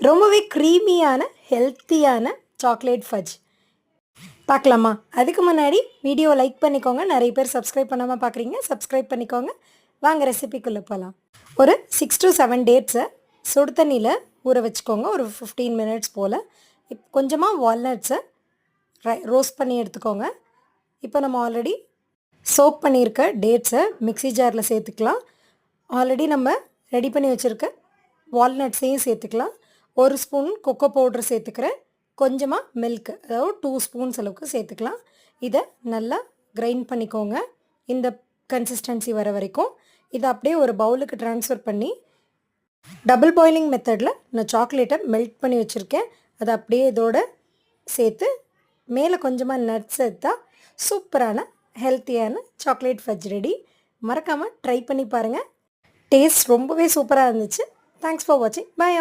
ரொம்பவே க்ரீமியான ஹெல்த்தியான chocolate fudge பார்க்கலாமா? அதுக்கு முன்னாடி வீடியோ லைக் பண்ணிக்கோங்க. நிறைய பேர் சப்ஸ்கிரைப் பண்ணாமல் பார்க்குறீங்க, சப்ஸ்கிரைப் பண்ணிக்கோங்க. வாங்க ரெசிபிக்குள்ளே போகலாம். ஒரு 6 to 7 டேட்ஸை சுடு தண்ணியில் ஊற வச்சுக்கோங்க, ஒரு 15 மினிட்ஸ் போல். கொஞ்சமாக வால்நட்ஸை ரோஸ்ட் பண்ணி எடுத்துக்கோங்க. இப்போ நம்ம ஆல்ரெடி சோக் பண்ணியிருக்க டேட்ஸை மிக்ஸி ஜாரில் சேர்த்துக்கலாம். ஆல்ரெடி நம்ம ரெடி பண்ணி வச்சுருக்க வால்நட்ஸையும் சேர்த்துக்கலாம். 1 ஸ்பூன் கொக்கோ பவுடர் சேர்த்துக்கிறேன். கொஞ்சமாக மில்க், அதாவது 2 ஸ்பூன்ஸ் அளவுக்கு சேர்த்துக்கலாம். இதை நல்லா கிரைண்ட் பண்ணிக்கோங்க, இந்த கன்சிஸ்டன்சி வர வரைக்கும். இதை அப்படியே ஒரு பவுலுக்கு ட்ரான்ஸ்ஃபர் பண்ணி டபுள் பாயிலிங் மெத்தடில் நான் சாக்லேட்டை மெல்ட் பண்ணி வச்சுருக்கேன். அதை அப்படியே இதோட சேர்த்து மேலே கொஞ்சமாக நட்ஸ் சேர்த்தா சூப்பரான ஹெல்த்தியான சாக்லேட் ஃபஜ் ரெடி. மறக்காமல் ட்ரை பண்ணி பாருங்கள். டேஸ்ட் ரொம்பவே சூப்பராக இருந்துச்சு. தேங்க்ஸ் ஃபார் வாட்சிங். பை.